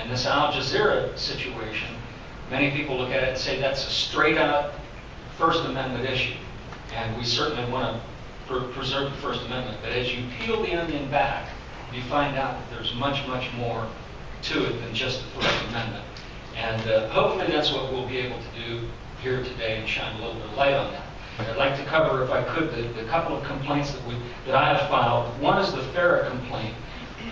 And this Al Jazeera situation, many people look at it and say that's a straight-out First Amendment issue. And we certainly want to preserve the First Amendment. But as you peel the onion back, you find out that there's much, much more to it than just the First Amendment. And hopefully that's what we'll be able to do here today and shine a little bit of light on that. I'd like to cover, if I could, the couple of complaints that I have filed. One is the FARA complaint.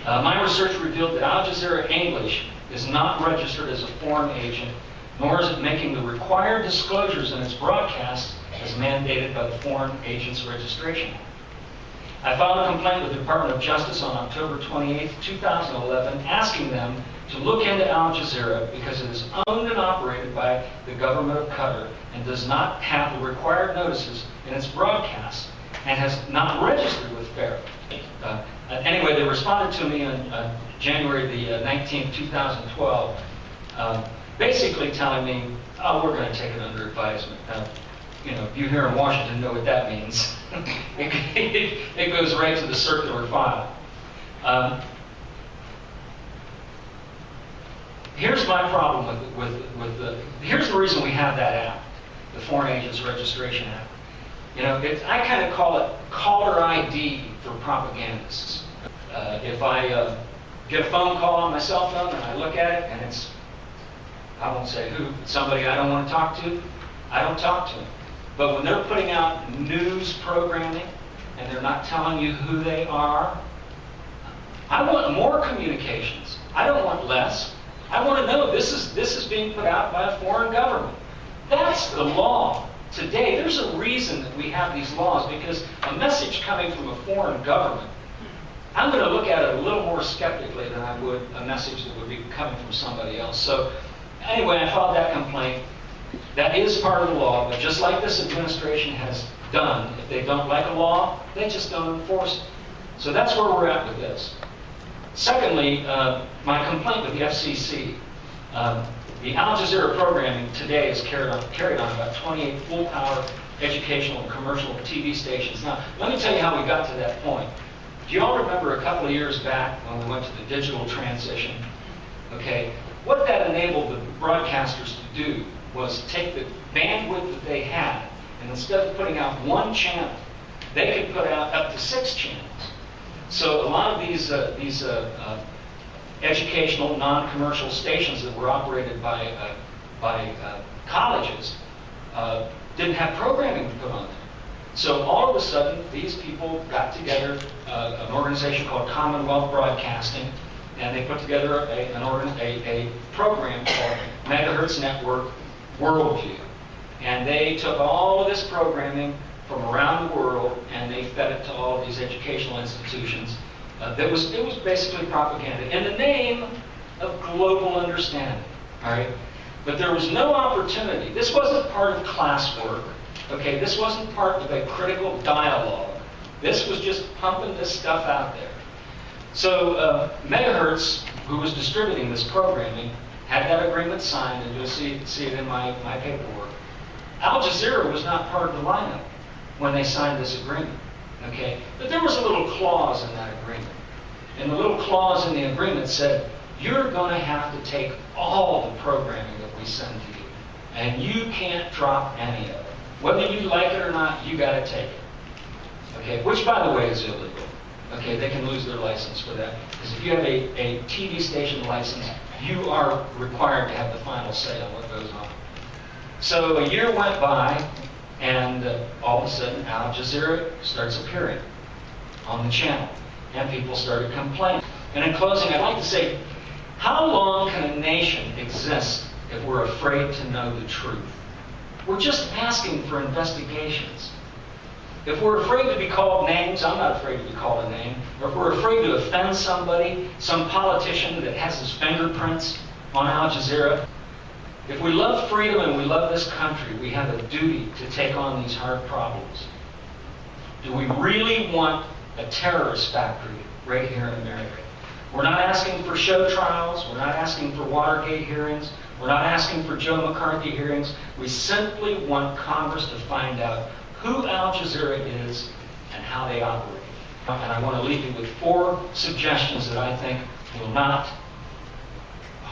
My research revealed that Al Jazeera English is not registered as a foreign agent, nor is it making the required disclosures in its broadcasts as mandated by the Foreign Agents Registration Act. I filed a complaint with the Department of Justice on October 28, 2011, asking them to look into Al Jazeera because it is owned and operated by the government of Qatar and does not have the required notices in its broadcasts and has not registered with FARA. Anyway, they responded to me on January the 19th, 2012, basically telling me, oh, we're going to take it under advisement. You know, you here in Washington know what that means. It goes right to the circular file. Here's my problem here's the reason we have that act, the Foreign Agents Registration Act. You know, I kind of call it caller ID for propagandists. If I get a phone call on my cell phone and I look at it and it's, I won't say who, somebody I don't want to talk to, I don't talk to them. But when they're putting out news programming and they're not telling you who they are, I want more communications. I don't want less. I want to know this is being put out by a foreign government. That's the law today. There's a reason that we have these laws, because a message coming from a foreign government, I'm going to look at it a little more skeptically than I would a message that would be coming from somebody else. So anyway, I filed that complaint. That is part of the law, but just like this administration has done, if they don't like a law, they just don't enforce it. So that's where we're at with this. Secondly, my complaint with the FCC. The Al Jazeera programming today is carried on about 28 full-power educational and commercial TV stations. Now, let me tell you how we got to that point. Do you all remember a couple of years back when we went to the digital transition? Okay, what that enabled the broadcasters to do was take the bandwidth that they had, and instead of putting out one channel, they could put out up to 6 channels. So a lot of these educational, non-commercial stations that were operated by colleges didn't have programming to put on there. So all of a sudden, these people got together an organization called Commonwealth Broadcasting, and they put together a program called Megahertz Network Worldview. And they took all of this programming from around the world and they fed it to all of these educational institutions. It was basically propaganda in the name of global understanding. All right? But there was no opportunity. This wasn't part of classwork. Okay, this wasn't part of a critical dialogue. This was just pumping this stuff out there. So Megahertz, who was distributing this programming, had that agreement signed, and you'll see it in my paperwork. Al Jazeera was not part of the lineup when they signed this agreement. Okay, but there was a little clause in that agreement. And the little clause in the agreement said, you're going to have to take all the programming that we send to you, and you can't drop any of it. Whether you like it or not, you got to take it. Okay, which, by the way, is illegal. Okay, they can lose their license for that. Because if you have a TV station license, you are required to have the final say on what goes on. So a year went by, and all of a sudden, Al Jazeera starts appearing on the channel, and people started complaining. And in closing, I'd like to say, how long can a nation exist if we're afraid to know the truth? We're just asking for investigations. If we're afraid to be called names, I'm not afraid to be called a name, or if we're afraid to offend somebody, some politician that has his fingerprints on Al Jazeera, if we love freedom and we love this country, we have a duty to take on these hard problems. Do we really want a terrorist factory right here in America? We're not asking for show trials. We're not asking for Watergate hearings. We're not asking for Joe McCarthy hearings. We simply want Congress to find out who Al Jazeera is and how they operate. And I want to leave you with 4 suggestions that I think will not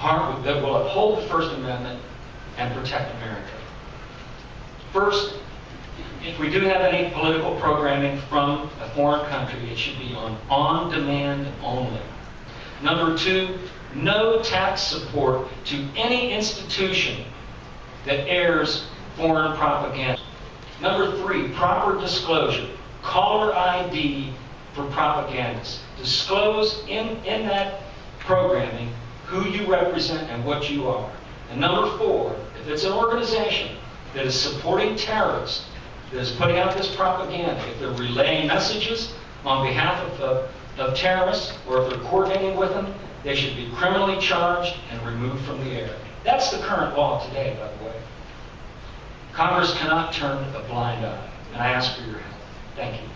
that will uphold the First Amendment and protect America. First, if we do have any political programming from a foreign country, it should be on demand only. Number two, no tax support to any institution that airs foreign propaganda. Number three, proper disclosure. Caller ID for propagandists. Disclose in that programming who you represent and what you are. And number four, if it's an organization that is supporting terrorists, that is putting out this propaganda, if they're relaying messages on behalf of terrorists, or if they're coordinating with them, they should be criminally charged and removed from the air. That's the current law today, by the way. Congress cannot turn a blind eye, and I ask for your help. Thank you.